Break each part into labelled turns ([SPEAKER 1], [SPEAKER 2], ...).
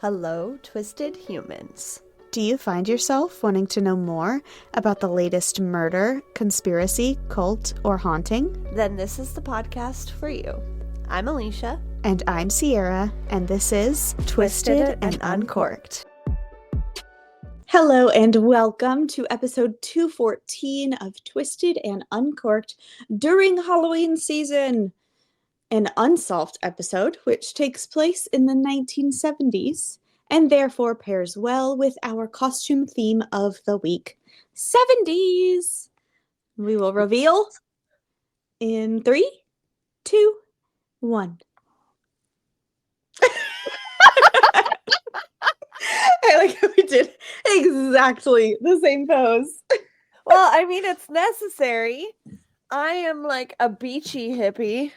[SPEAKER 1] Hello, twisted humans.
[SPEAKER 2] Do you find yourself wanting to know more about the latest murder, conspiracy, cult, or haunting?
[SPEAKER 1] Then this is the podcast for you. I'm Alicia.
[SPEAKER 2] And I'm Sierra, and this is Twisted and Uncorked. Hello and welcome to episode 214 of Twisted and Uncorked during Halloween season. An unsolved episode which takes place in the 1970s and therefore pairs well with our costume theme of the week, 70s. We will reveal in 3, 2, 1. I like how we did exactly the same pose.
[SPEAKER 1] Well, I mean, it's necessary. I am like a beachy hippie.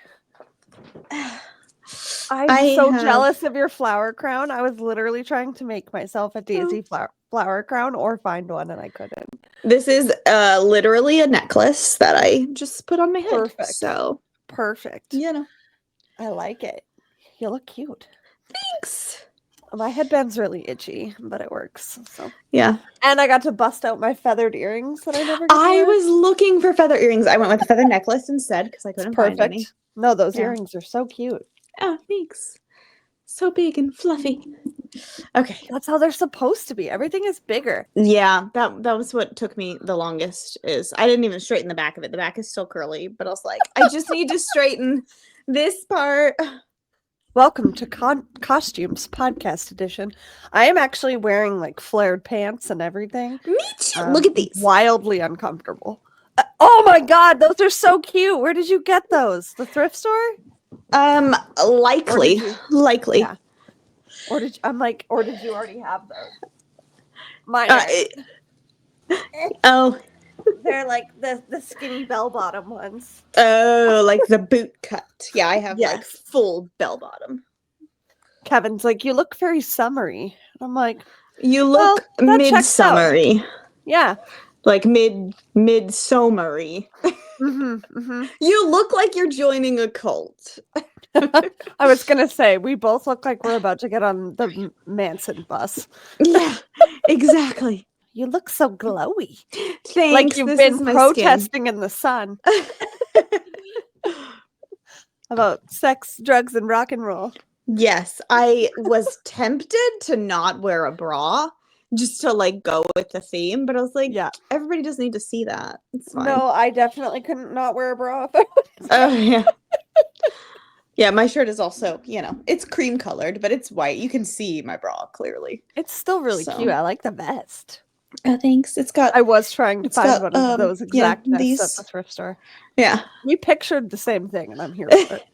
[SPEAKER 1] I'm so jealous of your flower crown. I was literally trying to make myself a daisy flower crown or find one, and I couldn't.
[SPEAKER 2] This is literally a necklace that I just put on my head.
[SPEAKER 1] Perfect.
[SPEAKER 2] So
[SPEAKER 1] perfect.
[SPEAKER 2] You know,
[SPEAKER 1] I like it. You look cute.
[SPEAKER 2] Thanks.
[SPEAKER 1] My headband's really itchy, but it works. So
[SPEAKER 2] yeah.
[SPEAKER 1] And I got to bust out my feathered earrings that I never got
[SPEAKER 2] I was looking for feather earrings. I went with a feather necklace instead because I couldn't find any.
[SPEAKER 1] No, those earrings are so cute.
[SPEAKER 2] Oh, thanks. So big and fluffy. Okay.
[SPEAKER 1] That's how they're supposed to be. Everything is bigger.
[SPEAKER 2] Yeah, that was what took me the longest is I didn't even straighten the back of it. The back is still curly, but I was like, I just need to straighten this part.
[SPEAKER 1] Welcome to Costumes Podcast Edition. I am actually wearing like flared pants and everything.
[SPEAKER 2] Me too. Look at these.
[SPEAKER 1] Wildly uncomfortable. Oh my god, those are so cute. Where did you get those? The thrift store?
[SPEAKER 2] Likely.
[SPEAKER 1] Yeah. Or did you already have those? Mine. They're like the skinny bell bottom ones.
[SPEAKER 2] Oh, like the boot cut. Yeah, I have like full bell bottom.
[SPEAKER 1] Kevin's like, you look very summery. I'm like,
[SPEAKER 2] you look mid-summery.
[SPEAKER 1] Yeah.
[SPEAKER 2] Like mid-summery.
[SPEAKER 1] Mm-hmm.
[SPEAKER 2] You look like you're joining a cult.
[SPEAKER 1] I was gonna say we both look like we're about to get on the Manson bus.
[SPEAKER 2] Yeah, exactly.
[SPEAKER 1] You look so glowy.
[SPEAKER 2] Thanks.
[SPEAKER 1] Like you've been protesting in the sun. About sex, drugs, and rock and roll.
[SPEAKER 2] Yes, I was tempted to not wear a bra just to like go with the theme, but I was like, yeah, everybody doesn't need to see that. It's fine.
[SPEAKER 1] No, I definitely couldn't not wear a bra.
[SPEAKER 2] Oh yeah. Yeah, my shirt is also, it's cream colored, but it's white. You can see my bra clearly.
[SPEAKER 1] It's still really cute. I like the vest.
[SPEAKER 2] Thanks.
[SPEAKER 1] I was trying to find one of those exact vests at the thrift store.
[SPEAKER 2] Yeah.
[SPEAKER 1] We pictured the same thing, and I'm here for it.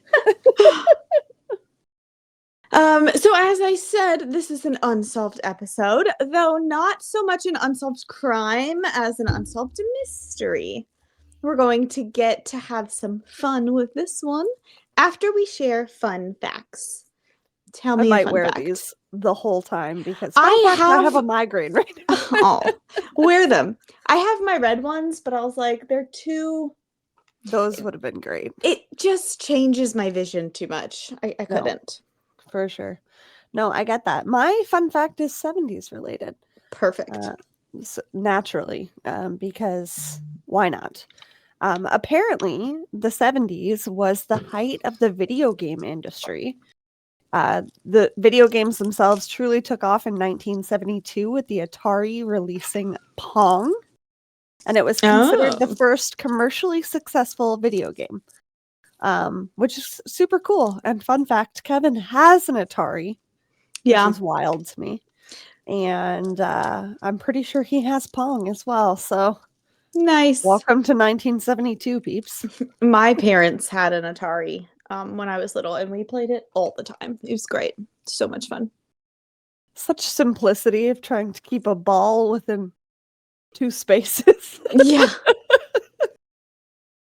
[SPEAKER 2] So as I said, this is an unsolved episode, though not so much an unsolved crime as an unsolved mystery. We're going to get to have some fun with this one after we share fun facts. Tell me a fun fact. I might wear these
[SPEAKER 1] the whole time because I have a migraine right now.
[SPEAKER 2] Oh, wear them. I have my red ones, but I was like, they're too...
[SPEAKER 1] Those would have been great.
[SPEAKER 2] It just changes my vision too much. I couldn't.
[SPEAKER 1] For sure. No, I get that. My fun fact is 70s related.
[SPEAKER 2] Perfect.
[SPEAKER 1] Naturally, because why not? Apparently, the 70s was the height of the video game industry. The video games themselves truly took off in 1972 with the Atari releasing Pong. And it was considered the first commercially successful video game. Which is super cool. And fun fact, Kevin has an Atari.
[SPEAKER 2] Yeah.
[SPEAKER 1] Which is wild to me. And I'm pretty sure he has Pong as well. So
[SPEAKER 2] nice.
[SPEAKER 1] Welcome to 1972, peeps.
[SPEAKER 2] My parents had an Atari when I was little, and we played it all the time. It was great. So much fun.
[SPEAKER 1] Such simplicity of trying to keep a ball within 2 spaces.
[SPEAKER 2] Yeah.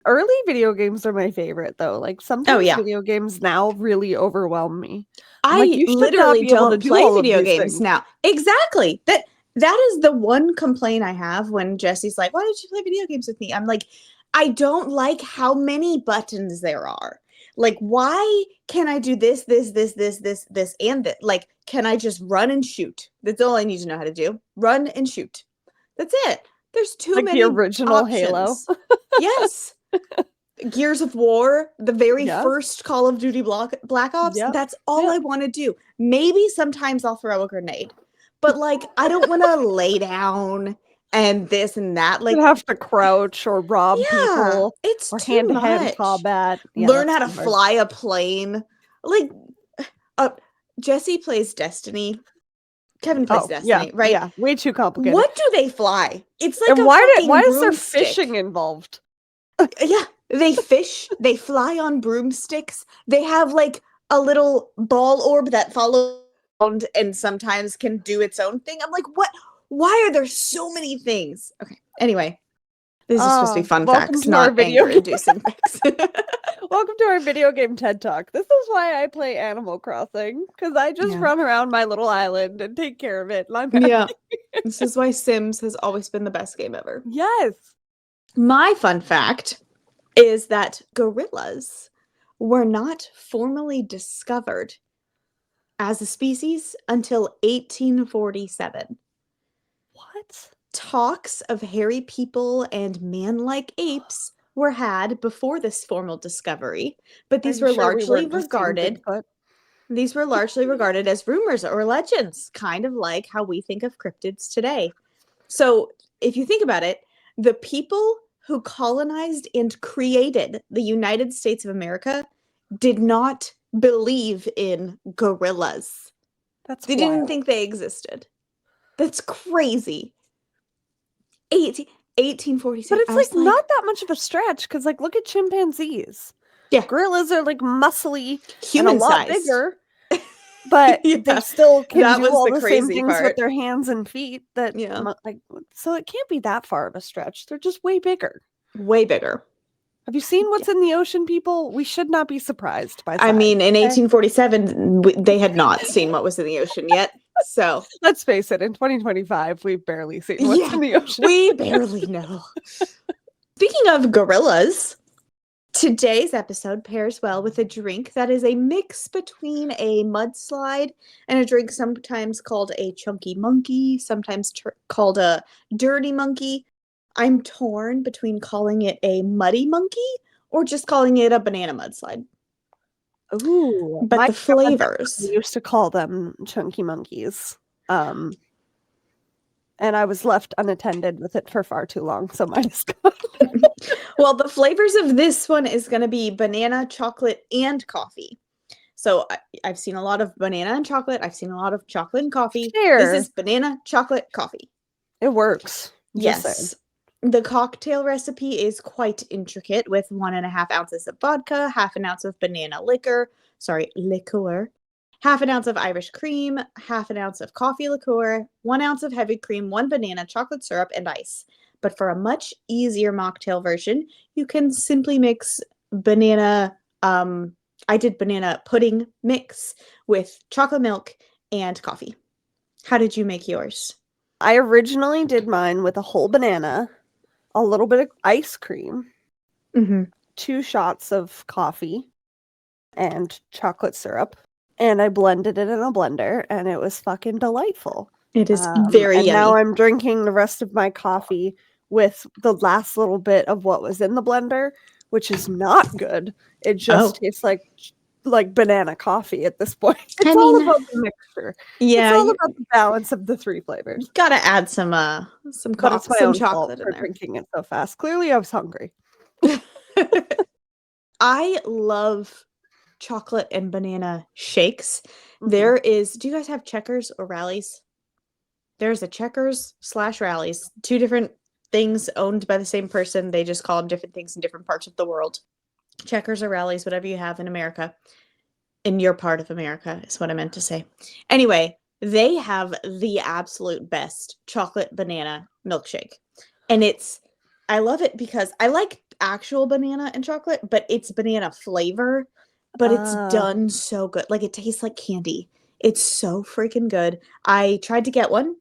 [SPEAKER 1] Early video games are my favorite, though. Like sometimes video games now really overwhelm me.
[SPEAKER 2] I literally don't play video games now. Exactly. That is the one complaint I have when Jesse's like, "Why don't you play video games with me?" I'm like, I don't like how many buttons there are. Like, why can't I do this, and this? Like, can I just run and shoot? That's all I need to know how to do. Run and shoot. That's it. There's too
[SPEAKER 1] Like the
[SPEAKER 2] many
[SPEAKER 1] original Halo.
[SPEAKER 2] options. Yes. Gears of War, the very
[SPEAKER 1] Yeah.
[SPEAKER 2] first Call of Duty Black Ops.
[SPEAKER 1] Yep.
[SPEAKER 2] That's all
[SPEAKER 1] Yep.
[SPEAKER 2] I want to do. Maybe sometimes I'll throw a grenade, but like I don't want to lay down and this and that. Like,
[SPEAKER 1] You have to crouch or rob
[SPEAKER 2] yeah,
[SPEAKER 1] people
[SPEAKER 2] it's
[SPEAKER 1] or
[SPEAKER 2] too
[SPEAKER 1] hand-to-hand
[SPEAKER 2] much.
[SPEAKER 1] combat. Yeah,
[SPEAKER 2] Learn
[SPEAKER 1] that's
[SPEAKER 2] how to
[SPEAKER 1] too hard.
[SPEAKER 2] fly a plane. Like, Jesse plays Destiny. Kevin plays Destiny, right?
[SPEAKER 1] Yeah, way too complicated.
[SPEAKER 2] What do they fly? It's like
[SPEAKER 1] and
[SPEAKER 2] a
[SPEAKER 1] why
[SPEAKER 2] fucking
[SPEAKER 1] is there
[SPEAKER 2] broomstick.
[SPEAKER 1] fishing involved?
[SPEAKER 2] Yeah, they fish. They fly on broomsticks. They have like a little ball orb that follows around and sometimes can do its own thing. I'm like, what? Why are there so many things? Okay. Anyway, this is supposed to be fun
[SPEAKER 1] welcome
[SPEAKER 2] facts,
[SPEAKER 1] to our
[SPEAKER 2] not
[SPEAKER 1] video game.
[SPEAKER 2] anger-inducing facts.
[SPEAKER 1] Welcome to our video game TED Talk. This is why I play Animal Crossing, because I just run around my little island and take care of it, and I'm happy.
[SPEAKER 2] Yeah. This is why Sims has always been the best game ever.
[SPEAKER 1] Yes.
[SPEAKER 2] My fun fact is that gorillas were not formally discovered as a species until 1847.
[SPEAKER 1] What?
[SPEAKER 2] Talks of hairy people and man-like apes were had before this formal discovery, but these were largely regarded as rumors or legends, kind of like how we think of cryptids today. So, if you think about it, the people who colonized and created the United States of America did not believe in gorillas. They didn't think they existed. That's crazy. 1846.
[SPEAKER 1] But it's like not that much of a stretch, because like look at chimpanzees.
[SPEAKER 2] Yeah.
[SPEAKER 1] Gorillas are like muscly
[SPEAKER 2] Human
[SPEAKER 1] and a lot
[SPEAKER 2] sized.
[SPEAKER 1] bigger. But they still can do all the same things
[SPEAKER 2] part.
[SPEAKER 1] with their hands and feet. That so it can't be that far of a stretch. They're just way bigger.
[SPEAKER 2] Way bigger.
[SPEAKER 1] Have you seen what's in the ocean, people? We should not be surprised by size.
[SPEAKER 2] I mean, in 1847, they had not seen what was in the ocean yet. So
[SPEAKER 1] let's face it, in 2025, we've barely seen what's in the ocean.
[SPEAKER 2] We barely know. Speaking of gorillas, today's episode pairs well with a drink that is a mix between a mudslide and a drink sometimes called a chunky monkey, sometimes called a dirty monkey. I'm torn between calling it a muddy monkey or just calling it a banana mudslide.
[SPEAKER 1] Ooh,
[SPEAKER 2] but the flavors.
[SPEAKER 1] We used to call them chunky monkeys. And I was left unattended with it for far too long, so mine is gone.
[SPEAKER 2] Well, the flavors of this one is going to be banana, chocolate, and coffee. So I've seen a lot of banana and chocolate. I've seen a lot of chocolate and coffee. This is banana, chocolate, coffee.
[SPEAKER 1] It works.
[SPEAKER 2] Yes. The cocktail recipe is quite intricate with 1.5 ounces of vodka, 1/2 ounce of banana liquor, half an ounce of Irish cream, 1/2 ounce of coffee liqueur, 1 ounce of heavy cream, 1 banana, chocolate syrup, and ice. But for a much easier mocktail version, you can simply mix banana, I did banana pudding mix with chocolate milk and coffee. How did you make yours?
[SPEAKER 1] I originally did mine with a whole banana, a little bit of ice cream, 2 shots of coffee, and chocolate syrup. And I blended it in a blender, and it was fucking delightful.
[SPEAKER 2] It is very yummy.
[SPEAKER 1] And now I'm drinking the rest of my coffee with the last little bit of what was in the blender, which is not good. It just tastes like banana coffee at this point. It's all about the mixture.
[SPEAKER 2] Yeah,
[SPEAKER 1] it's all about the balance of the 3 flavors.
[SPEAKER 2] Gotta add some coffee, some chocolate in there.
[SPEAKER 1] Drinking it so fast. Clearly, I was hungry.
[SPEAKER 2] I love chocolate and banana shakes. There is. Do you guys have Checkers or Rallies? There's a Checkers / Rallies. 2 different things owned by the same person. They just call them different things in different parts of the world. Checkers or Rallies, whatever you have in America. In your part of America is what I meant to say. Anyway, they have the absolute best chocolate banana milkshake. And I love it because I like actual banana and chocolate, but it's banana flavor, but it's done so good. Like it tastes like candy. It's so freaking good. I tried to get one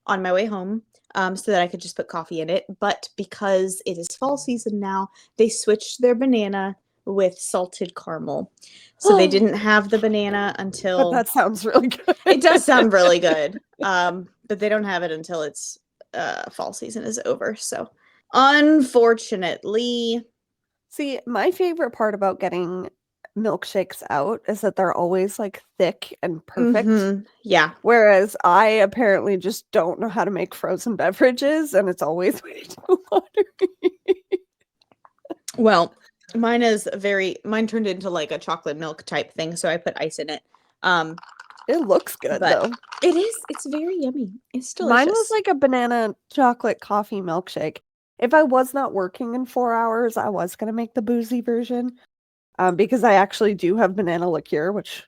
[SPEAKER 2] on my way home so that I could just put coffee in it. But because it is fall season now, they switched their banana with salted caramel. So they didn't have the banana until...
[SPEAKER 1] But that sounds really good.
[SPEAKER 2] It does sound really good. But they don't have it until it's fall season is over. So unfortunately...
[SPEAKER 1] See, my favorite part about getting milkshakes out is that they're always like thick and perfect.
[SPEAKER 2] Yeah.
[SPEAKER 1] Whereas I apparently just don't know how to make frozen beverages, and it's always way too watery.
[SPEAKER 2] Well, mine turned into like a chocolate milk type thing, so I put ice in it.
[SPEAKER 1] It looks good
[SPEAKER 2] But
[SPEAKER 1] though.
[SPEAKER 2] it's very yummy. It's delicious.
[SPEAKER 1] Mine was like a banana chocolate coffee milkshake. If I was not working in 4 hours, I was going to make the boozy version. Because I actually do have banana liqueur, which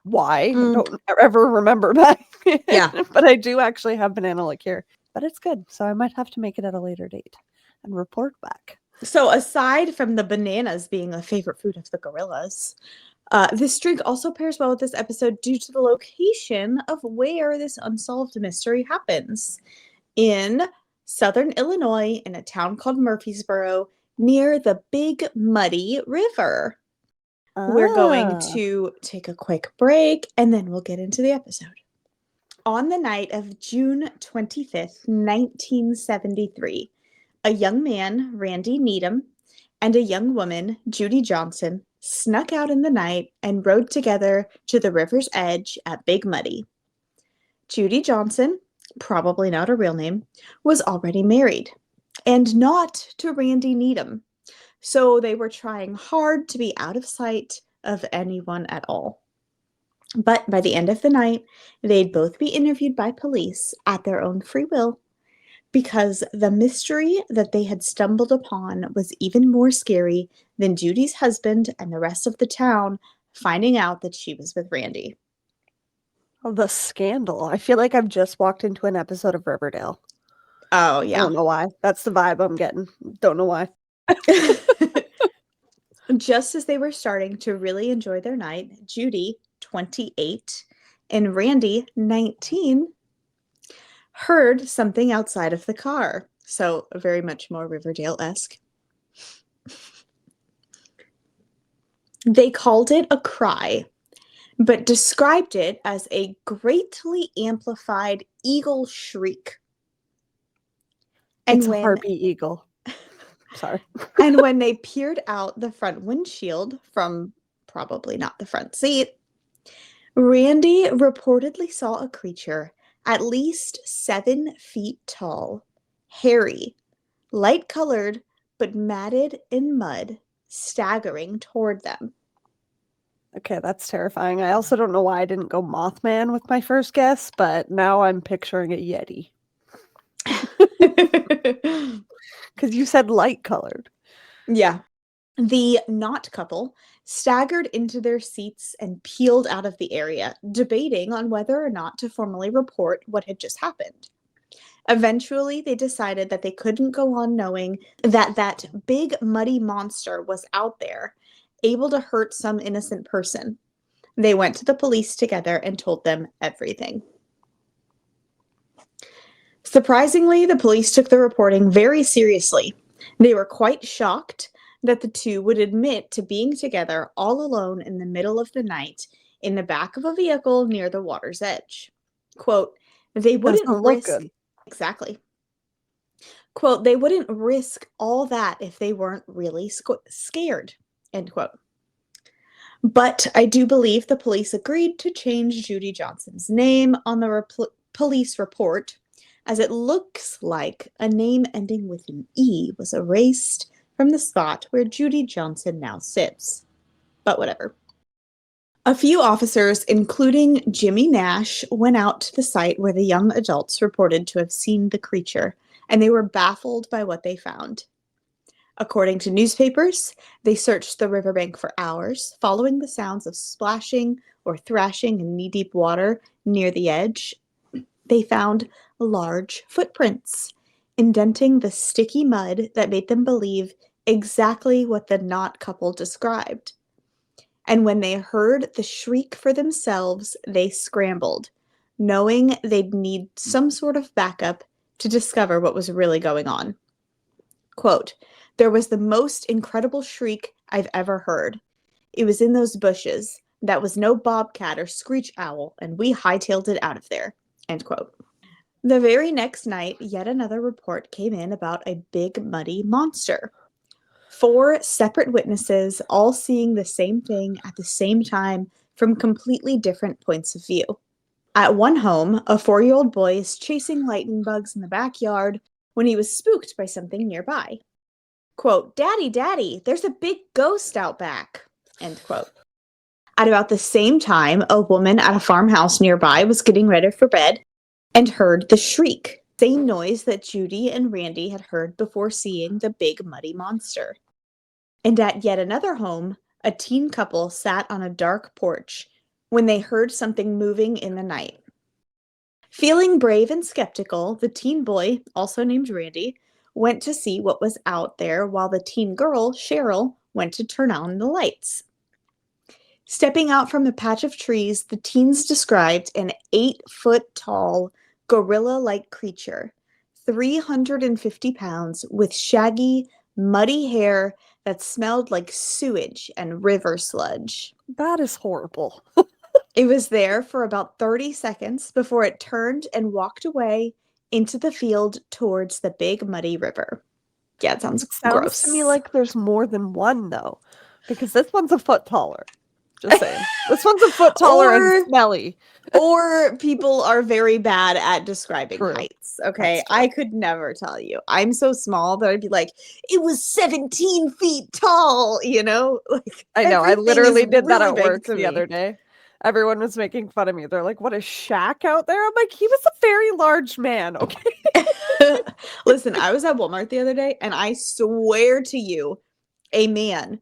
[SPEAKER 1] why? Don't ever remember back.
[SPEAKER 2] Yeah.
[SPEAKER 1] But I do actually have banana liqueur. But it's good. So I might have to make it at a later date and report back.
[SPEAKER 2] So aside from the bananas being a favorite food of the gorillas, this drink also pairs well with this episode due to the location of where this unsolved mystery happens. In southern Illinois, in a town called Murfreesboro, near the Big Muddy River. We're going to take a quick break, and then we'll get into the episode. On the night of June 25th, 1973, a young man, Randy Needham, and a young woman, Judy Johnson, snuck out in the night and rode together to the river's edge at Big Muddy. Judy Johnson, probably not a real name, was already married, and not to Randy Needham. So they were trying hard to be out of sight of anyone at all. But by the end of the night, they'd both be interviewed by police at their own free will, because the mystery that they had stumbled upon was even more scary than Judy's husband and the rest of the town finding out that she was with Randy.
[SPEAKER 1] Oh, the scandal. I feel like I've just walked into an episode of Riverdale.
[SPEAKER 2] Oh, yeah.
[SPEAKER 1] I don't know why. That's the vibe I'm getting. Don't know why.
[SPEAKER 2] Just as they were starting to really enjoy their night, Judy, 28, and Randy, 19, heard something outside of the car. So very much more Riverdale-esque. They called it a cry, but described it as a greatly amplified eagle shriek. And
[SPEAKER 1] It's a Harpy eagle. Sorry.
[SPEAKER 2] And when they peered out the front windshield from probably not the front seat, Randy reportedly saw a creature at least 7 feet tall, hairy, light-colored, but matted in mud, staggering toward them.
[SPEAKER 1] Okay, that's terrifying. I also don't know why I didn't go Mothman with my first guess, but now I'm picturing a Yeti. Because you said light-colored.
[SPEAKER 2] Yeah. The Knott couple staggered into their seats and peeled out of the area, debating on whether or not to formally report what had just happened. Eventually, they decided that they couldn't go on knowing that that big muddy monster was out there, able to hurt some innocent person. They went to the police together and told them everything. Surprisingly, the police took the reporting very seriously. They were quite shocked that the two would admit to being together all alone in the middle of the night in the back of a vehicle near the water's edge. Quote, they wouldn't risk...
[SPEAKER 1] Look good.
[SPEAKER 2] Exactly. Quote, they wouldn't risk all that if they weren't really scared. End quote. But I do believe the police agreed to change Judy Johnson's name on the police report, as it looks like a name ending with an E was erased from the spot where Judy Johnson now sits. But whatever. A few officers, including Jimmy Nash, went out to the site where the young adults reported to have seen the creature, and they were baffled by what they found. According to newspapers, they searched the riverbank for hours, following the sounds of splashing or thrashing in knee-deep water near the edge. They found large footprints, indenting the sticky mud that made them believe exactly what the Knott couple described. And when they heard the shriek for themselves, they scrambled, knowing they'd need some sort of backup to discover what was really going on. Quote, there was the most incredible shriek I've ever heard. It was in those bushes. That was no bobcat or screech owl, and we hightailed it out of there." End quote. The very next night, yet another report came in about a big muddy monster. 4 separate witnesses all seeing the same thing at the same time from completely different points of view. At one home, a 4-year-old boy is chasing lightning bugs in the backyard when he was spooked by something nearby. Quote, "Daddy, Daddy, there's a big ghost out back." End quote. At about the same time, a woman at a farmhouse nearby was getting ready for bed and heard the shriek, same noise that Judy and Randy had heard before seeing the big muddy monster. And at yet another home, a teen couple sat on a dark porch when they heard something moving in the night. Feeling brave and skeptical, the teen boy, also named Randy, went to see what was out there while the teen girl, Cheryl, went to turn on the lights. Stepping out from a patch of trees, the teens described an 8-foot-tall, gorilla-like creature, 350 pounds, with shaggy, muddy hair that smelled like sewage and river sludge.
[SPEAKER 1] That is horrible.
[SPEAKER 2] It was there for about 30 seconds before it turned and walked away into the field towards the big muddy river. Yeah, it sounds
[SPEAKER 1] It sounds
[SPEAKER 2] gross.
[SPEAKER 1] to me like there's more than one, though, because this one's a foot taller. Just saying. This one's a foot taller and smelly.
[SPEAKER 2] Or people are very bad at describing
[SPEAKER 1] True.
[SPEAKER 2] heights. Okay,
[SPEAKER 1] That's true.
[SPEAKER 2] I could never tell you. I'm so small that I'd be like, it was 17 feet tall, you know? Like,
[SPEAKER 1] I know. I
[SPEAKER 2] everything
[SPEAKER 1] literally
[SPEAKER 2] is
[SPEAKER 1] did that
[SPEAKER 2] really
[SPEAKER 1] at
[SPEAKER 2] big
[SPEAKER 1] work
[SPEAKER 2] to
[SPEAKER 1] the
[SPEAKER 2] me.
[SPEAKER 1] other day. Everyone was making fun of me. They're like, what a shack out there? I'm like, he was a very large man, okay?
[SPEAKER 2] Listen, I was at Walmart the other day, and I swear to you, a man,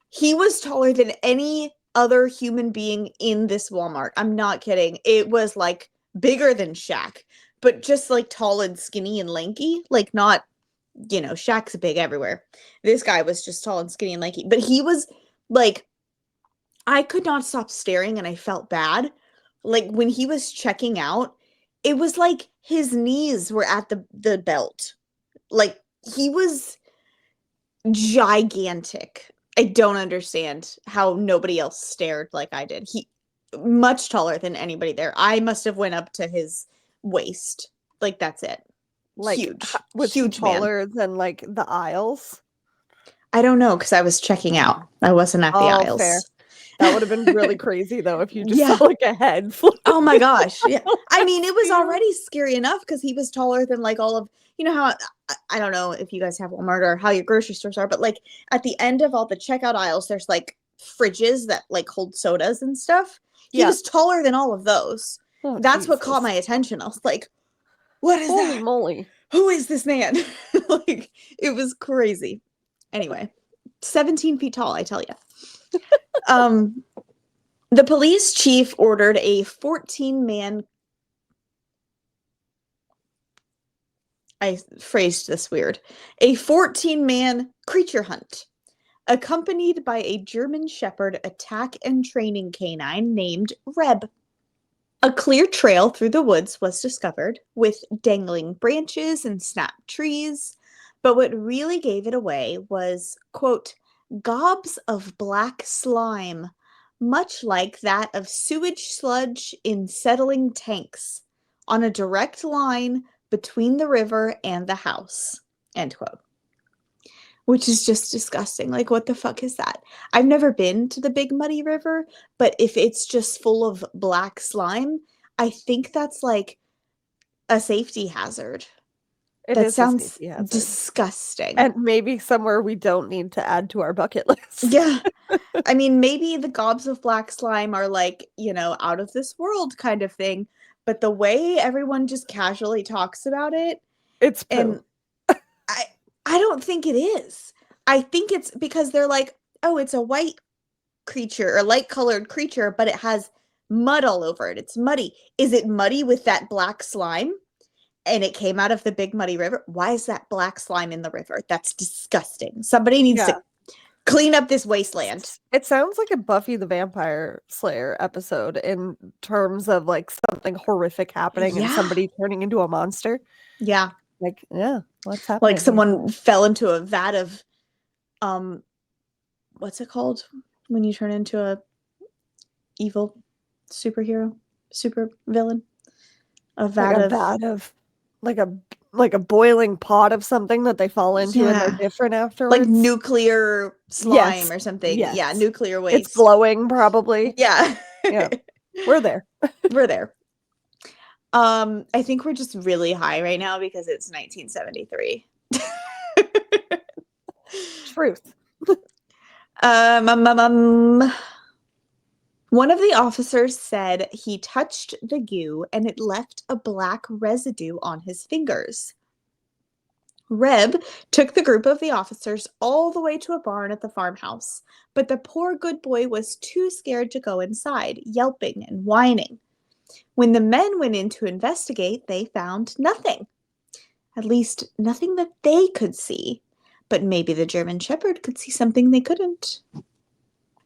[SPEAKER 2] he was taller than any other human being in this Walmart. I'm not kidding. It was like bigger than Shaq, but just like tall and skinny and lanky. Like, not, you know, Shaq's big everywhere. This guy was just tall and skinny and lanky, but he was like, I could not stop staring and I felt bad. Like, when he was checking out, it was like his knees were at the belt. Like, he was gigantic. I don't understand how nobody else stared like I did. He much taller than anybody there. I must have went up to his waist. Like, that's it.
[SPEAKER 1] Like,
[SPEAKER 2] Huge.
[SPEAKER 1] was he
[SPEAKER 2] Huge man.
[SPEAKER 1] taller than, like, the aisles?
[SPEAKER 2] I don't know, because I was checking out. I wasn't at the aisles.
[SPEAKER 1] Fair. That would have been really crazy, though, if you just
[SPEAKER 2] Yeah.
[SPEAKER 1] saw, like, a head float.
[SPEAKER 2] Oh my gosh. Yeah. I mean, it was
[SPEAKER 1] Yeah.
[SPEAKER 2] already scary enough because he was taller than like all of, you know how, I don't know if you guys have Walmart or how your grocery stores are, but like at the end of all the checkout aisles, there's like fridges that like hold sodas and stuff. He
[SPEAKER 1] Yeah.
[SPEAKER 2] was taller than all of those.
[SPEAKER 1] Oh,
[SPEAKER 2] That's what caught
[SPEAKER 1] Jesus.
[SPEAKER 2] my attention. I was like, what is
[SPEAKER 1] Holy
[SPEAKER 2] that?
[SPEAKER 1] moly.
[SPEAKER 2] Who is this man? Like, it was crazy. Anyway, 17 feet tall, I tell you. The police chief ordered a 14-man, I phrased this weird, a 14-man creature hunt, accompanied by a German Shepherd attack and training canine named Reb. A clear trail through the woods was discovered, with dangling branches and snapped trees, but what really gave it away was, quote, gobs of black slime, much like that of sewage sludge in settling tanks, on a direct line between the river and the house, end quote. Which is just disgusting. Like, what the fuck is that? I've never been to the Big Muddy River, but if it's just full of black slime, I think that's like a safety hazard. That sounds disgusting.
[SPEAKER 1] And maybe somewhere we don't need to add to our bucket list.
[SPEAKER 2] Yeah. I mean, maybe the gobs of black slime are like, you know, out of this world kind of thing, but the way everyone just casually talks about it,
[SPEAKER 1] It's poo.
[SPEAKER 2] and I don't think it is. I think it's because they're like, oh, it's a white creature or light colored creature, but it has mud all over it. It's muddy. Is it muddy with that black slime? And it came out of the Big Muddy River. Why is that black slime in the river? That's disgusting. Somebody needs to clean up this wasteland.
[SPEAKER 1] It sounds like a Buffy the Vampire Slayer episode in terms of like something horrific happening and somebody turning into a monster.
[SPEAKER 2] Yeah.
[SPEAKER 1] Like, yeah, what's happening?
[SPEAKER 2] Like someone fell into a vat of what's it called when you turn into a evil superhero, super villain? A vat of
[SPEAKER 1] like a like a boiling pot of something that they fall into and they're different afterwards.
[SPEAKER 2] Like nuclear slime
[SPEAKER 1] Yes.
[SPEAKER 2] or something.
[SPEAKER 1] Yes.
[SPEAKER 2] Yeah, nuclear waste.
[SPEAKER 1] It's glowing, probably.
[SPEAKER 2] Yeah.
[SPEAKER 1] Yeah. We're there.
[SPEAKER 2] We're there. I think we're just really high right now because it's 1973.
[SPEAKER 1] Truth.
[SPEAKER 2] One of the officers said he touched the goo and it left a black residue on his fingers. Reb took the group of the officers all the way to a barn at the farmhouse, but the poor good boy was too scared to go inside, yelping and whining. When the men went in to investigate, they found nothing. At least, nothing that they could see. But maybe the German Shepherd could see something they couldn't.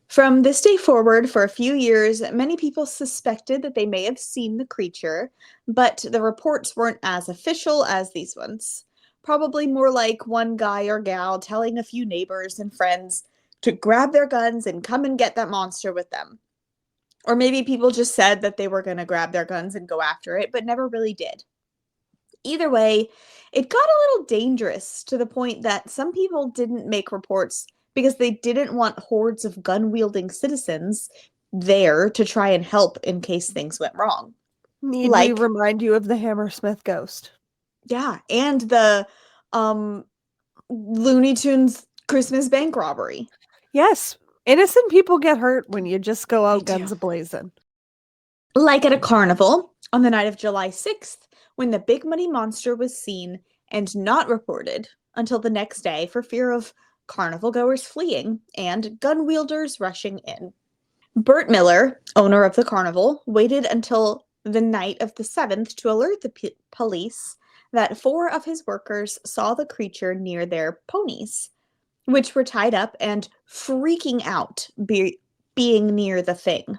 [SPEAKER 2] From this day forward, for a few years, many people suspected that they may have seen the creature, but the reports weren't as official as these ones. Probably more like one guy or gal telling a few neighbors and friends to grab their guns and come and get that monster with them. Or maybe people just said that they were going to grab their guns and go after it, but never really did. Either way, it got a little dangerous to the point that some people didn't make reports because they didn't want hordes of gun-wielding citizens there to try and help in case things went wrong.
[SPEAKER 1] Need we remind you of the Hammersmith ghost?
[SPEAKER 2] Yeah, and the Looney Tunes Christmas bank robbery.
[SPEAKER 1] Yes, innocent people get hurt when you just go out guns a-blazing.
[SPEAKER 2] Like at a carnival on the night of July 6th, when the big money monster was seen and not reported until the next day for fear of carnival goers fleeing and gun wielders rushing in. Bert Miller, owner of the carnival, waited until the night of the 7th to alert the police that 4 of his workers saw the creature near their ponies, which were tied up and freaking out being near the thing.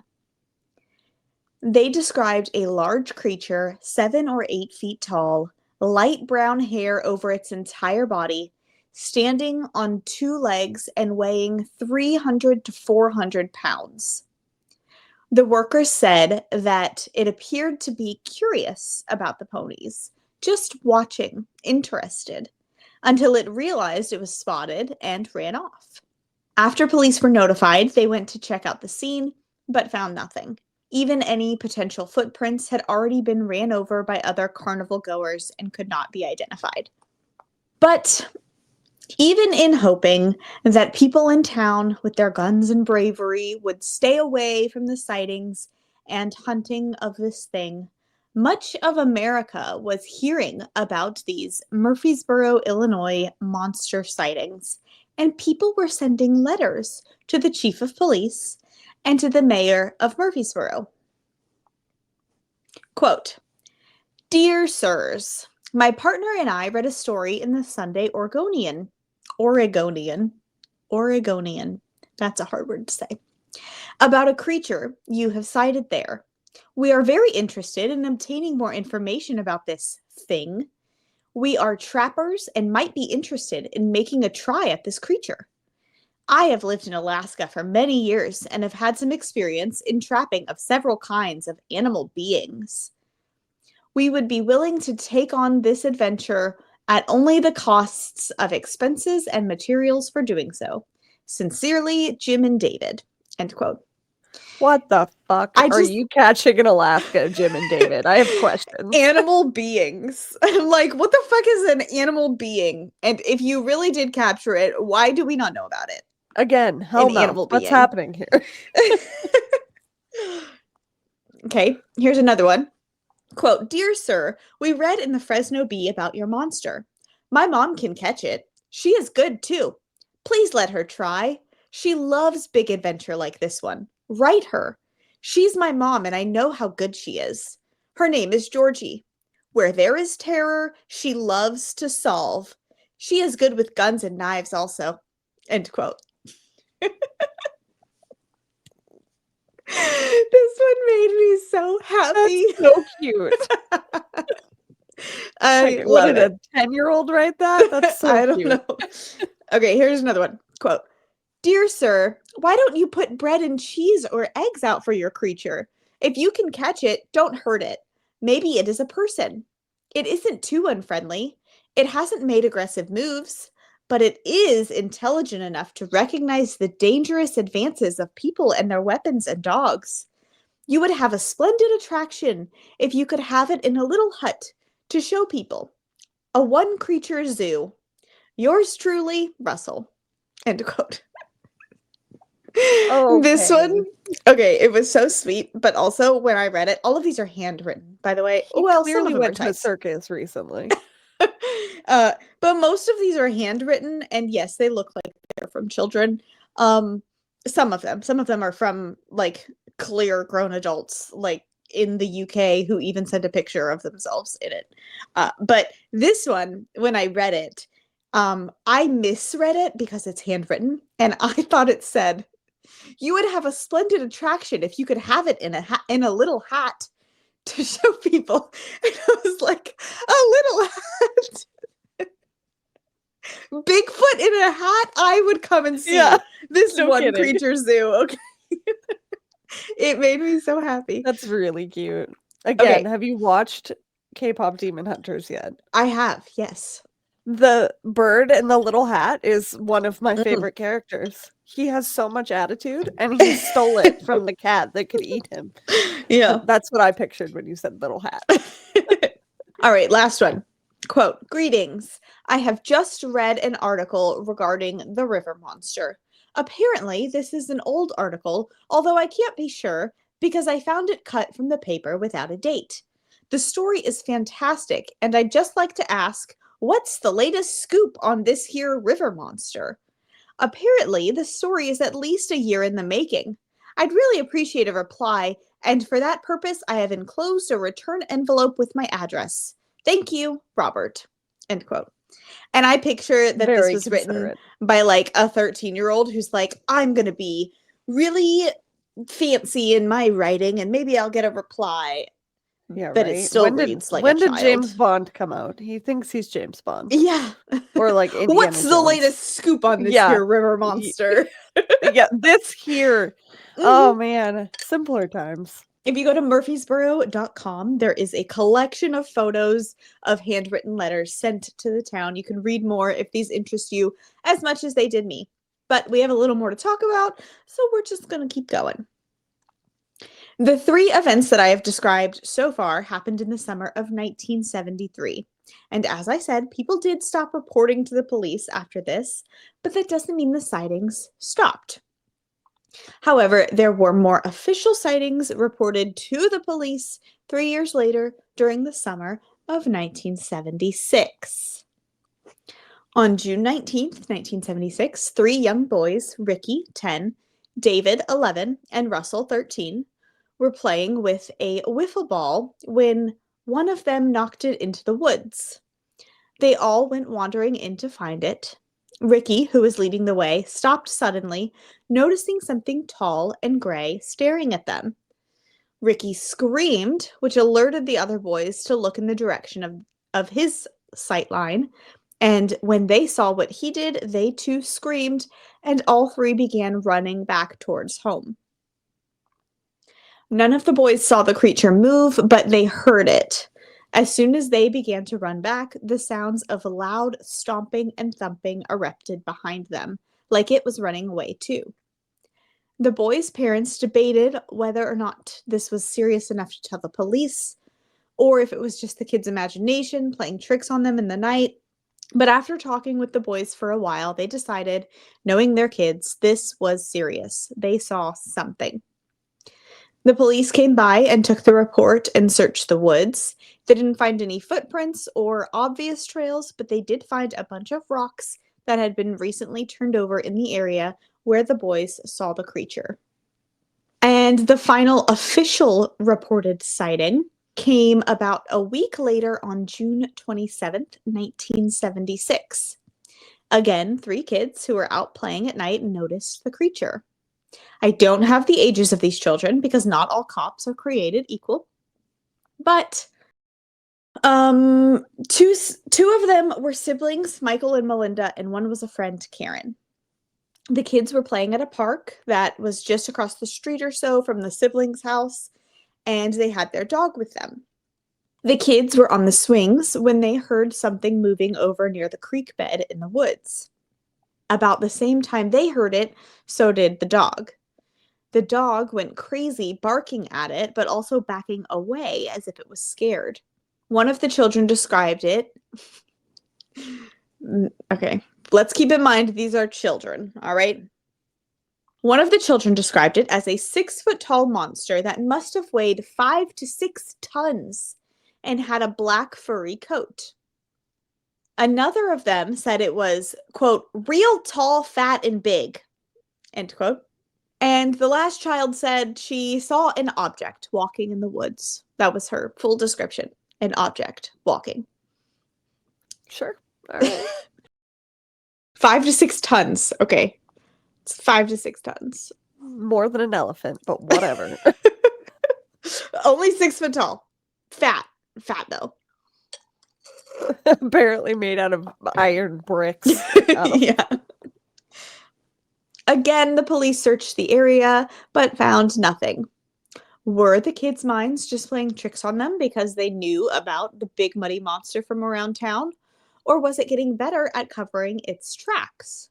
[SPEAKER 2] They described a large creature, 7 or 8 feet tall, light brown hair over its entire body, standing on 2 legs and weighing 300 to 400 pounds. The workers said that it appeared to be curious about the ponies, just watching, interested, until it realized it was spotted and ran off. After police were notified, they went to check out the scene, but found nothing. Even any potential footprints had already been ran over by other carnival goers and could not be identified. But even in hoping that people in town with their guns and bravery would stay away from the sightings and hunting of this thing, much of America was hearing about these Murfreesboro, Illinois monster sightings, and people were sending letters to the chief of police and to the mayor of Murfreesboro. Quote, "Dear sirs, my partner and I read a story in the Sunday Oregonian. That's a hard word to say. About a creature you have sighted there. We are very interested in obtaining more information about this thing. We are trappers and might be interested in making a try at this creature. I have lived in Alaska for many years and have had some experience in trapping of several kinds of animal beings. We would be willing to take on this adventure at only the costs of expenses and materials for doing so. Sincerely, Jim and David." End quote.
[SPEAKER 1] What the fuck are you catching in Alaska, Jim and David? I have questions.
[SPEAKER 2] Animal beings. I'm like, what the fuck is an animal being? And if you really did capture it, why do we not know about it?
[SPEAKER 1] Again, hell no. What's happening here?
[SPEAKER 2] Okay, here's another one. Quote, "Dear sir, we read in the Fresno Bee about your monster. My mom can catch it. She is good too. Please let her try. She loves big adventure like this one. Write her. She's my mom and I know how good she is. Her name is Georgie. Where there is terror, she loves to solve. She is good with guns and knives also." End quote. This one made me so happy.
[SPEAKER 1] That's so cute.
[SPEAKER 2] I love it.
[SPEAKER 1] A 10-year-old write that? That's so
[SPEAKER 2] I don't
[SPEAKER 1] cute.
[SPEAKER 2] know. Okay, here's another one. Quote, Dear sir, why don't you put bread and cheese or eggs out for your creature? If you can catch it, don't hurt it. Maybe it is a person. It isn't too unfriendly. It hasn't made aggressive moves, but it is intelligent enough to recognize the dangerous advances of people and their weapons and dogs. You would have a splendid attraction if you could have it in a little hut to show people. A one creature zoo. Yours truly, Russell. End quote. This one,
[SPEAKER 1] Okay.
[SPEAKER 2] okay, it was so sweet, but also when I read it, all of these are handwritten, by the way.
[SPEAKER 1] He
[SPEAKER 2] Well, some
[SPEAKER 1] clearly
[SPEAKER 2] of them are
[SPEAKER 1] went to a
[SPEAKER 2] typed.
[SPEAKER 1] circus recently.
[SPEAKER 2] But most of these are handwritten, and yes, they look like they're from children. Um, some of them are from like clear grown adults, like in the UK, who even sent a picture of themselves in it. But this one, when I read it, I misread it because it's handwritten, and I thought it said, "You would have a splendid attraction if you could have it in a little hat to show people." And I was like, "A little hat." Bigfoot in a hat, I would come and see
[SPEAKER 1] Yeah,
[SPEAKER 2] this
[SPEAKER 1] no
[SPEAKER 2] one
[SPEAKER 1] kidding.
[SPEAKER 2] creature zoo. Okay. It made me so happy.
[SPEAKER 1] That's really cute. Again,
[SPEAKER 2] Okay,
[SPEAKER 1] have you watched K-pop Demon Hunters yet?
[SPEAKER 2] I have, yes.
[SPEAKER 1] The bird in the little hat is one of my
[SPEAKER 2] Mm.
[SPEAKER 1] favorite characters. He has so much attitude, and he stole it from the cat that could eat him.
[SPEAKER 2] Yeah.
[SPEAKER 1] That's what I pictured when you said little hat.
[SPEAKER 2] All right, last one. Quote, "Greetings. I have just read an article regarding the river monster. Apparently, this is an old article, although I can't be sure because I found it cut from the paper without a date. The story is fantastic, and I'd just like to ask, what's the latest scoop on this here river monster? Apparently, the story is at least a year in the making. I'd really appreciate a reply, and for that purpose, I have enclosed a return envelope with my address. Thank you, Robert." End quote. And I picture that this
[SPEAKER 1] Very
[SPEAKER 2] was written
[SPEAKER 1] considerate.
[SPEAKER 2] by like a 13-year-old who's like, "I'm going to be really fancy in my writing and maybe I'll get a reply."
[SPEAKER 1] Yeah,
[SPEAKER 2] But it
[SPEAKER 1] right?
[SPEAKER 2] still reads like a
[SPEAKER 1] When did James
[SPEAKER 2] child.
[SPEAKER 1] Bond come out? He thinks he's James Bond.
[SPEAKER 2] Yeah.
[SPEAKER 1] Or like Indiana
[SPEAKER 2] What's the
[SPEAKER 1] Jones.
[SPEAKER 2] latest scoop on this
[SPEAKER 1] Yeah.
[SPEAKER 2] here river
[SPEAKER 1] Y
[SPEAKER 2] monster?
[SPEAKER 1] yeah, this here.
[SPEAKER 2] Mhm.
[SPEAKER 1] Oh, man. Simpler times.
[SPEAKER 2] If you go to murphysboro.com, there is a collection of photos of handwritten letters sent to the town. You can read more if these interest you as much as they did me. But we have a little more to talk about, so we're just going to keep going. The three events that I have described so far happened in the summer of 1973. And as I said, people did stop reporting to the police after this, but that doesn't mean the sightings stopped. However, there were more official sightings reported to the police 3 years later during the summer of 1976. On June 19th, 1976, three young boys, Ricky, 10, David, 11, and Russell, 13, were playing with a wiffle ball when one of them knocked it into the woods. They all went wandering in to find it. Ricky, who was leading the way, stopped suddenly, noticing something tall and gray staring at them. Ricky screamed, which alerted the other boys to look in the direction of his sight line. And when they saw what he did, they too screamed, and all three began running back towards home. None of the boys saw the creature move, but they heard it. As soon as they began to run back, the sounds of loud stomping and thumping erupted behind them, like it was running away too. The boys' parents debated whether or not this was serious enough to tell the police, or if it was just the kids' imagination playing tricks on them in the night. But after talking with the boys for a while, they decided, knowing their kids, this was serious. They saw something. The police came by and took the report and searched the woods. They didn't find any footprints or obvious trails, but they did find a bunch of rocks that had been recently turned over in the area where the boys saw the creature. And the final official reported sighting came about a week later on June 27th, 1976. Again, three kids who were out playing at night noticed the creature. I don't have the ages of these children because not all cops are created equal. But two of them were siblings, Michael and Melinda, and one was a friend, Karen. The kids were playing at a park that was just across the street or so from the siblings' house, and they had their dog with them. The kids were on the swings when they heard something moving over near the creek bed in the woods. About the same time they heard it, so did the dog. The dog went crazy, barking at it, but also backing away as if it was scared. One of the children described it. Okay, let's keep in mind these are children, all right? One of the children described it as a 6-foot-tall monster that must have weighed 5 to 6 tons and had a black furry coat. Another of them said it was, quote, real tall, fat, and big, end quote. And the last child said she saw an object walking in the woods. That was her full description. An object walking.
[SPEAKER 1] Sure. All right.
[SPEAKER 2] 5 to 6 tons. Okay. It's 5 to 6 tons.
[SPEAKER 1] More than an elephant, but whatever.
[SPEAKER 2] Only 6 foot tall. Fat. Fat, though.
[SPEAKER 1] Apparently made out of iron bricks.
[SPEAKER 2] Yeah. Again, the police searched the area, but found nothing. Were the kids' minds just playing tricks on them because they knew about the big muddy monster from around town? Or was it getting better at covering its tracks?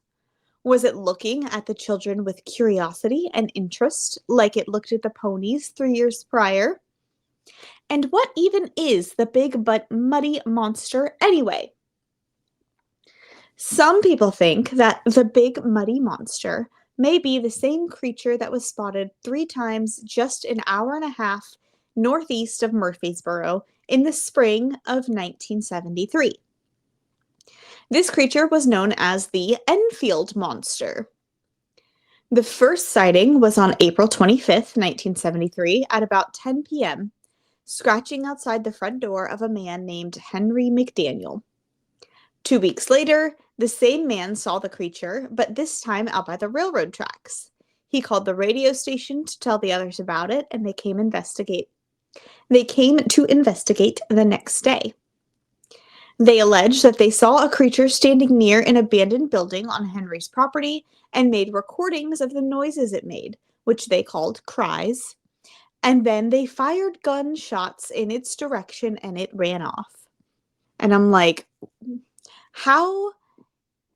[SPEAKER 2] Was it looking at the children with curiosity and interest like it looked at the ponies 3 years prior? And what even is the big but muddy monster anyway? Some people think that the big muddy monster may be the same creature that was spotted 3 times just an hour and a half northeast of Murfreesboro in the spring of 1973. This creature was known as the Enfield Monster. The first sighting was on April 25th, 1973 at about 10 p.m., scratching outside the front door of a man named Henry McDaniel. 2 weeks later, the same man saw the creature, but this time out by the railroad tracks. He called the radio station to tell the others about it, and they came to investigate the next day. They alleged that they saw a creature standing near an abandoned building on Henry's property and made recordings of the noises it made, which they called cries, and then they fired gunshots in its direction and it ran off. And I'm like, how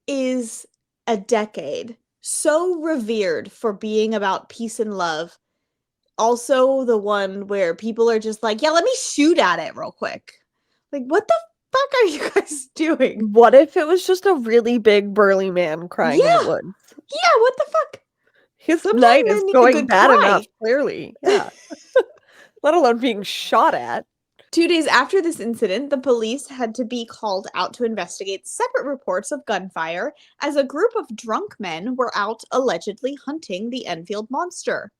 [SPEAKER 2] is a decade so revered for being about peace and love also the one where people are just like, yeah, let me shoot at it real quick? Like, what the fuck are you guys doing?
[SPEAKER 1] What if it was just a really big burly man crying in the woods?
[SPEAKER 2] Yeah, what the fuck?
[SPEAKER 1] His
[SPEAKER 2] Sometimes
[SPEAKER 1] night
[SPEAKER 2] men
[SPEAKER 1] is
[SPEAKER 2] need a
[SPEAKER 1] going
[SPEAKER 2] good
[SPEAKER 1] bad
[SPEAKER 2] cry.
[SPEAKER 1] enough, clearly. Yeah. Let alone being shot at.
[SPEAKER 2] 2 days after this incident, the police had to be called out to investigate separate reports of gunfire as a group of drunk men were out allegedly hunting the Enfield monster.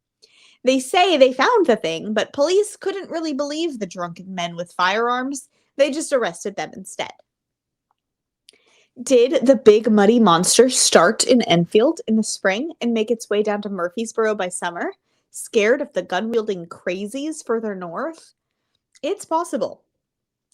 [SPEAKER 2] They say they found the thing, but police couldn't really believe the drunken men with firearms. They just arrested them instead. Did the big muddy monster start in Enfield in the spring and make its way down to Murfreesboro by summer, scared of the gun-wielding crazies further north? It's possible.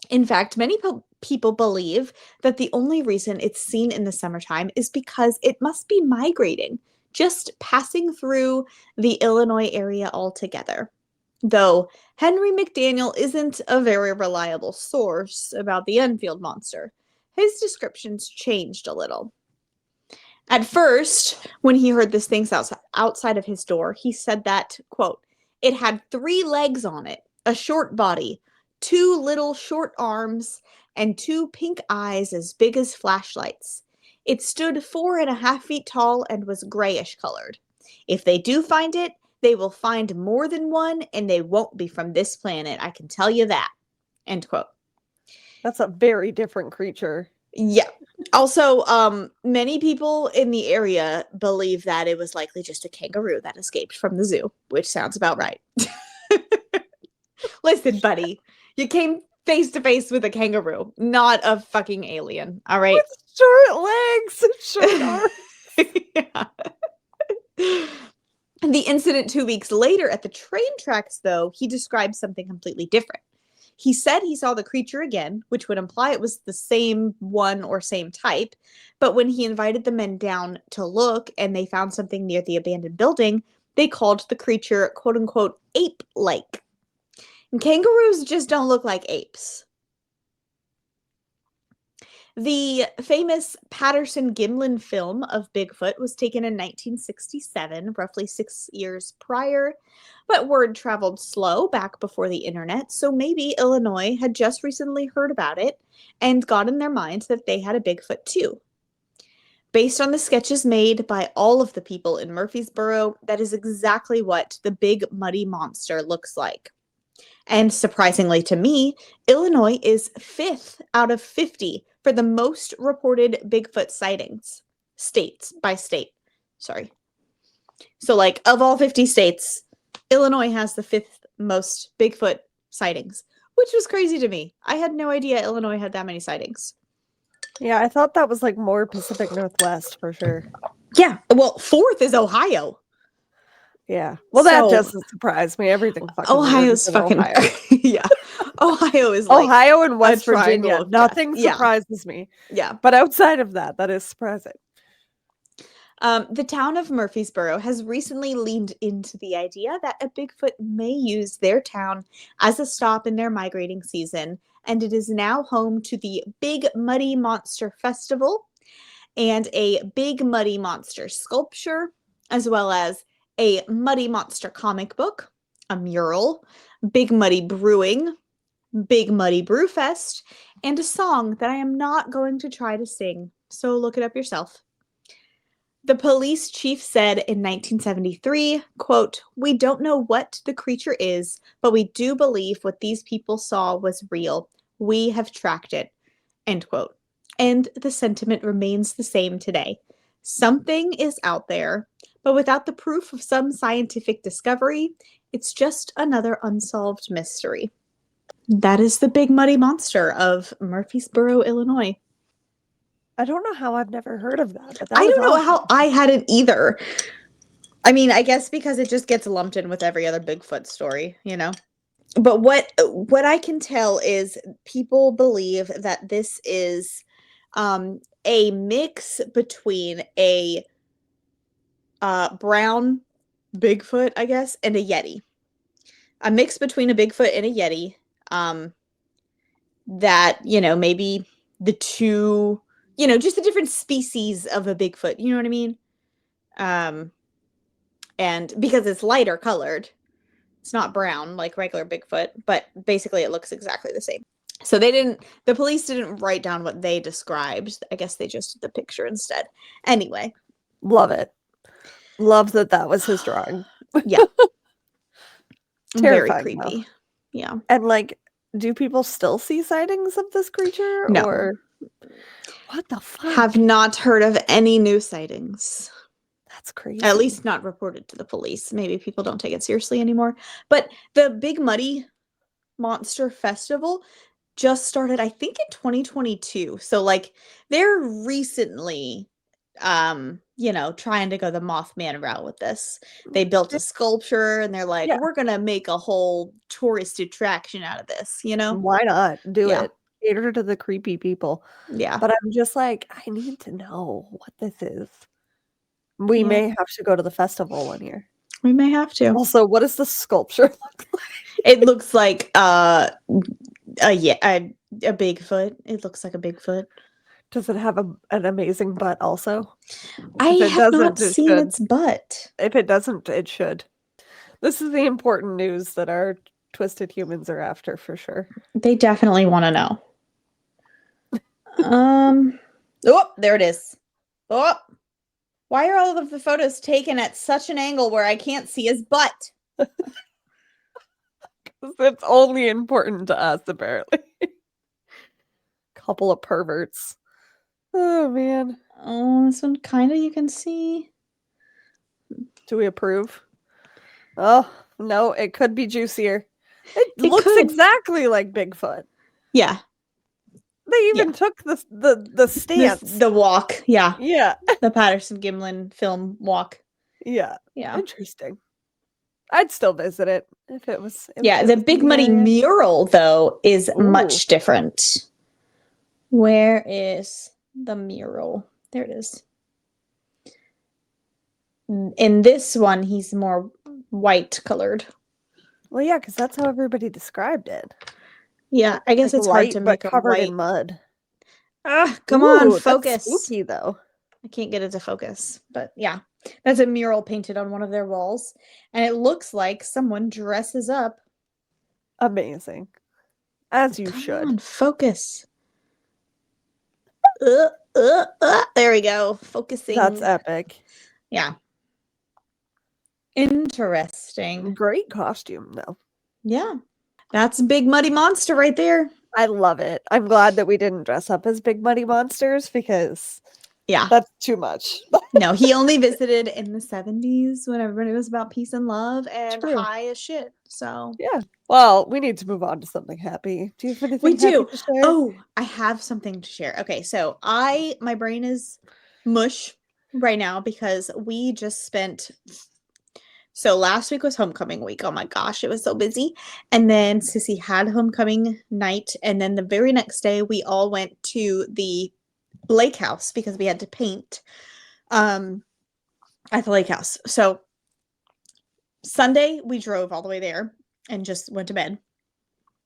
[SPEAKER 2] In fact, many people believe that the only reason it's seen in the summertime is because it must be migrating, just passing through the Illinois area altogether. Though Henry McDaniel isn't a very reliable source about the Enfield monster. His descriptions changed a little. At first, when he heard this thing outside of his door, he said that, quote, it had 3 legs on it, a short body, 2 little short arms, and 2 pink eyes as big as flashlights. It stood 4.5 feet tall and was grayish colored. If they do find it, they will find more than one, and they won't be from this planet, I can tell you that. End quote.
[SPEAKER 1] That's a very different creature.
[SPEAKER 2] Yeah. Also, many people in the area believe that it was likely just a kangaroo that escaped from the zoo, which sounds about right. Listen, buddy, you came face to face with a kangaroo, not a fucking alien, all right?
[SPEAKER 1] With short legs and short arms.
[SPEAKER 2] Yeah. The incident 2 weeks later at the train tracks, though, he described something completely different. He said he saw the creature again, which would imply it was the same one or same type. But when he invited the men down to look and they found something near the abandoned building, they called the creature, quote unquote, ape-like. And kangaroos just don't look like apes. The famous Patterson-Gimlin film of Bigfoot was taken in 1967, roughly 6 years prior, but word traveled slow back before the internet, so maybe Illinois had just recently heard about it and got in their minds that they had a Bigfoot too. Based on the sketches made by all of the people in Murfreesboro, that is exactly what the big muddy monster looks like. And surprisingly to me, Illinois is 5th out of 50 for the most reported Bigfoot sightings. States by state. Sorry. So, like, of all 50 states, Illinois has the 5th most Bigfoot sightings, which was crazy to me. I had no idea Illinois had that many sightings.
[SPEAKER 1] Yeah, I thought that was like more Pacific Northwest for sure.
[SPEAKER 2] Yeah. Well, 4th is Ohio.
[SPEAKER 1] Yeah. Well, that doesn't surprise me. Everything fucking
[SPEAKER 2] Ohio's fucking
[SPEAKER 1] Ohio.
[SPEAKER 2] Yeah. Ohio is like
[SPEAKER 1] Ohio and West Virginia. Nothing
[SPEAKER 2] yeah.
[SPEAKER 1] surprises me.
[SPEAKER 2] Yeah.
[SPEAKER 1] But outside of that, that is surprising.
[SPEAKER 2] The town of Murfreesboro has recently leaned into the idea that a Bigfoot may use their town as a stop in their migrating season, and it is now home to the Big Muddy Monster Festival and a Big Muddy Monster sculpture, as well as a Muddy Monster comic book, a mural, Big Muddy Brewing, Big Muddy Brewfest, and a song that I am not going to try to sing, so look it up yourself. The police chief said in 1973, quote, "We don't know what the creature is, but we do believe what these people saw was real. We have tracked it," end quote. And the sentiment remains the same today. Something is out there, but without the proof of some scientific discovery, it's just another unsolved mystery. That is the Big Muddy Monster of Murfreesboro, Illinois.
[SPEAKER 1] I don't know how I've never heard of that. But
[SPEAKER 2] I don't know how I hadn't either. I mean, I guess because it just gets lumped in with every other Bigfoot story, you know? But what I can tell is people believe that this is a mix between a brown Bigfoot, I guess, and a Yeti. A mix between a Bigfoot and a Yeti. That, you know, maybe the two, you know, just a different species of a Bigfoot. You know what I mean? And because it's lighter colored, it's not brown like regular Bigfoot, but basically it looks exactly the same. So the police didn't write down what they described. I guess they just did the picture instead. Anyway.
[SPEAKER 1] Love it. Love that was his drawing.
[SPEAKER 2] Yeah.
[SPEAKER 1] Terrifying,
[SPEAKER 2] very creepy.
[SPEAKER 1] Though.
[SPEAKER 2] Yeah.
[SPEAKER 1] And like, do people still see sightings of this creature?
[SPEAKER 2] No.
[SPEAKER 1] Or what the fuck?
[SPEAKER 2] Have not heard of any new sightings.
[SPEAKER 1] That's crazy.
[SPEAKER 2] At least not reported to the police. Maybe people don't take it seriously anymore. But the Big Muddy Monster Festival just started, I think, in 2022. So, like, they're recently, you know, trying to go the Mothman route with this. They built a sculpture, and they're like, we're going to make a whole tourist attraction out of this, you know?
[SPEAKER 1] Why not? Do it. Cater to the creepy people.
[SPEAKER 2] Yeah.
[SPEAKER 1] But I'm just like, I need to know what this is. We may have to go to the festival one year.
[SPEAKER 2] We may have to.
[SPEAKER 1] Also, what does the sculpture look like?
[SPEAKER 2] It looks like a Bigfoot. It looks like a Bigfoot.
[SPEAKER 1] Does it have an amazing butt also?
[SPEAKER 2] I have not seen its butt.
[SPEAKER 1] If it doesn't, it should. This is the important news that our twisted humans are after for sure.
[SPEAKER 2] They definitely want to know. Oh, there it is. Oh, why are all of the photos taken at such an angle where I can't see his butt?
[SPEAKER 1] It's only important to us, apparently. Couple of perverts. Oh, man.
[SPEAKER 2] Oh, this one kind of you can see.
[SPEAKER 1] Do we approve? Oh, no, it could be juicier. It looks exactly like Bigfoot.
[SPEAKER 2] Yeah.
[SPEAKER 1] They even took the stance.
[SPEAKER 2] The walk. Yeah.
[SPEAKER 1] Yeah.
[SPEAKER 2] The Patterson-Gimlin film walk.
[SPEAKER 1] Yeah.
[SPEAKER 2] Yeah.
[SPEAKER 1] Interesting. I'd still visit it if it was.
[SPEAKER 2] Yeah,
[SPEAKER 1] It
[SPEAKER 2] the
[SPEAKER 1] was
[SPEAKER 2] Big
[SPEAKER 1] in the
[SPEAKER 2] Muddy
[SPEAKER 1] area.
[SPEAKER 2] mural, though, is
[SPEAKER 1] Ooh.
[SPEAKER 2] much different. Where is the mural? There it is. In this one, he's more white colored.
[SPEAKER 1] Well, yeah, because that's how everybody described it.
[SPEAKER 2] Yeah, I guess
[SPEAKER 1] Like
[SPEAKER 2] it's hard
[SPEAKER 1] light,
[SPEAKER 2] to
[SPEAKER 1] but
[SPEAKER 2] make a
[SPEAKER 1] covered
[SPEAKER 2] white.
[SPEAKER 1] in mud.
[SPEAKER 2] Ah, come on,
[SPEAKER 1] Ooh, that's
[SPEAKER 2] focus.
[SPEAKER 1] spooky though.
[SPEAKER 2] I can't get it to focus, but yeah, that's a mural painted on one of their walls, and it looks like someone dresses up.
[SPEAKER 1] Amazing, as you
[SPEAKER 2] Come
[SPEAKER 1] should.
[SPEAKER 2] on, focus. There we go. Focusing.
[SPEAKER 1] That's epic.
[SPEAKER 2] Yeah. Interesting.
[SPEAKER 1] Great costume, though.
[SPEAKER 2] Yeah. That's a big muddy monster right there.
[SPEAKER 1] I love it. I'm glad that we didn't dress up as big muddy monsters because
[SPEAKER 2] Yeah.
[SPEAKER 1] that's too much.
[SPEAKER 2] No, he only visited in the 70s when everybody was about peace and love and
[SPEAKER 1] True.
[SPEAKER 2] high as shit. So,
[SPEAKER 1] Yeah. Well, we need to move on to something happy. Do you have
[SPEAKER 2] we
[SPEAKER 1] anything happy
[SPEAKER 2] do.
[SPEAKER 1] to share?
[SPEAKER 2] Oh, I have something to share. Okay, so my brain is mush right now because we just spent. So last week was homecoming week. Oh my gosh, it was so busy. And then Sissy had homecoming night. And then the very next day, we all went to the lake house because we had to paint at the lake house. So Sunday, we drove all the way there and just went to bed.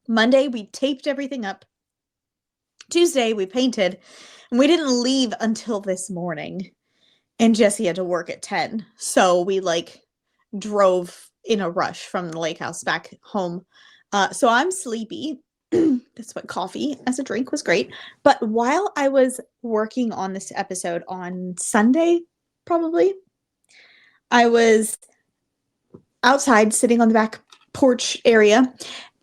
[SPEAKER 2] Monday, we taped everything up. Tuesday, we painted. And we didn't leave until this morning. And Jesse had to work at 10. So we drove in a rush from the lake house back home. So I'm sleepy. That's what coffee as a drink was great. But while I was working on this episode on Sunday, probably, I was outside sitting on the back porch area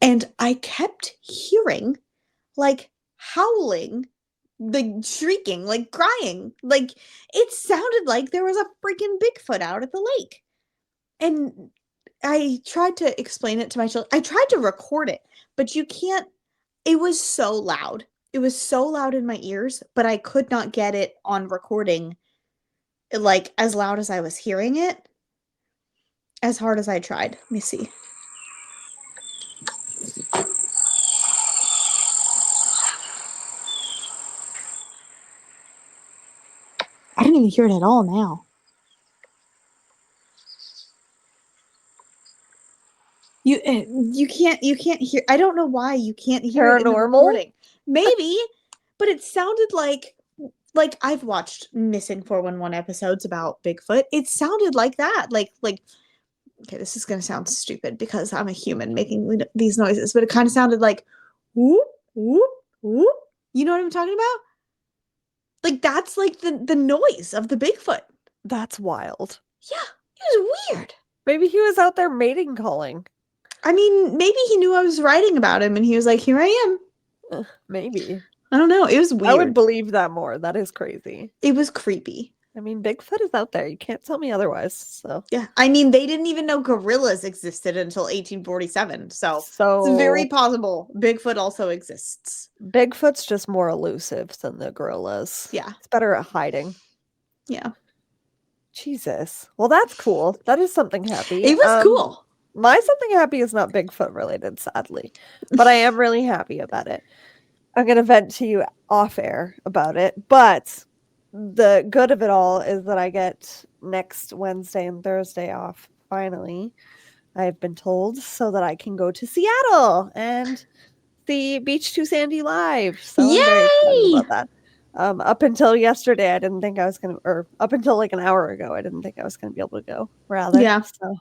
[SPEAKER 2] and I kept hearing howling, shrieking, crying. It sounded like there was a freaking Bigfoot out at the lake. And I tried to explain it to my children. I tried to record it, but you can't. It was so loud. It was so loud in my ears, but I could not get it on recording as loud as I was hearing it, as hard as I tried. Let me see. I don't even hear it at all now. You can't hear. I don't know why you can't hear it in the
[SPEAKER 1] Paranormal?
[SPEAKER 2] recording. Maybe, but it sounded like I've watched Missing 411 episodes about Bigfoot. It sounded like that. Okay, this is gonna sound stupid because I'm a human making these noises, but it kind of sounded like whoop whoop whoop. You know what I'm talking about? That's the noise of the Bigfoot.
[SPEAKER 1] That's wild.
[SPEAKER 2] Yeah, it was weird.
[SPEAKER 1] Maybe he was out there mating calling.
[SPEAKER 2] I mean, maybe he knew I was writing about him and he was like, here I am.
[SPEAKER 1] Maybe.
[SPEAKER 2] I don't know. It was weird.
[SPEAKER 1] I would believe that more. That is crazy.
[SPEAKER 2] It was creepy.
[SPEAKER 1] I mean, Bigfoot is out there. You can't tell me otherwise. So
[SPEAKER 2] yeah, I mean, they didn't even know gorillas existed until 1847. So it's very possible Bigfoot also exists.
[SPEAKER 1] Bigfoot's just more elusive than the gorillas.
[SPEAKER 2] Yeah,
[SPEAKER 1] it's better at hiding.
[SPEAKER 2] Yeah.
[SPEAKER 1] Jesus. Well, that's cool. That is something happy.
[SPEAKER 2] It was cool.
[SPEAKER 1] My something happy is not Bigfoot related, sadly, but I am really happy about it. I'm going to vent to you off air about it, but the good of it all is that I get next Wednesday and Thursday off, finally, I've been told, so that I can go to Seattle and see Beach Too Sandy live. So
[SPEAKER 2] Yay!
[SPEAKER 1] I'm very excited about that. Up until yesterday, I didn't think I was going to, or up until an hour ago, I didn't think I was going to be able to go, rather.
[SPEAKER 2] Yeah.
[SPEAKER 1] So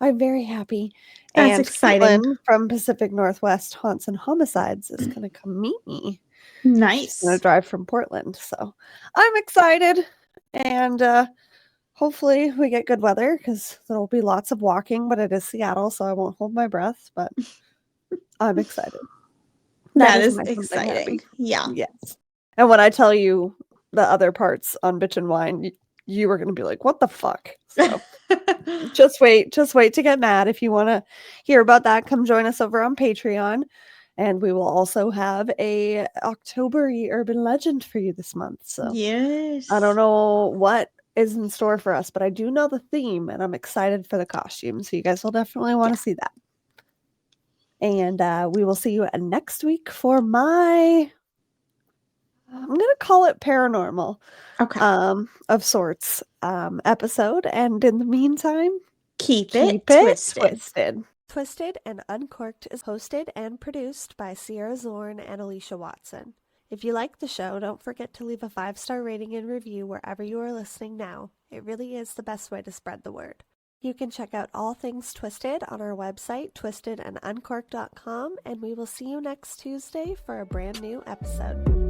[SPEAKER 1] I'm very happy.
[SPEAKER 2] That's
[SPEAKER 1] and
[SPEAKER 2] exciting.
[SPEAKER 1] Caitlin from Pacific Northwest Haunts and Homicides is going to come meet me.
[SPEAKER 2] Nice.
[SPEAKER 1] She's going to drive from Portland. So I'm excited. And hopefully we get good weather because there will be lots of walking, but it is Seattle, so I won't hold my breath. But I'm excited.
[SPEAKER 2] That is exciting. Yeah.
[SPEAKER 1] Yes. And when I tell you the other parts on Bitch and Wine, you were going to be like, what the fuck? So just wait to get mad. If you want to hear about that, come join us over on Patreon. And we will also have a October urban legend for you this month. So
[SPEAKER 2] yes.
[SPEAKER 1] I don't know what is in store for us, but I do know the theme and I'm excited for the costume. So you guys will definitely want to see that. And we will see you next week for I'm going to call it paranormal of sorts episode. And in the meantime,
[SPEAKER 2] Keep
[SPEAKER 1] it
[SPEAKER 2] twisted.
[SPEAKER 1] twisted. Twisted and Uncorked is hosted and produced by Sierra Zorn and Alicia Watson. If you like the show, don't forget to leave a 5-star rating and review wherever you are listening now. It really is the best way to spread the word. You can check out all things Twisted on our website, twistedanduncorked.com, and we will see you next Tuesday for a brand new episode.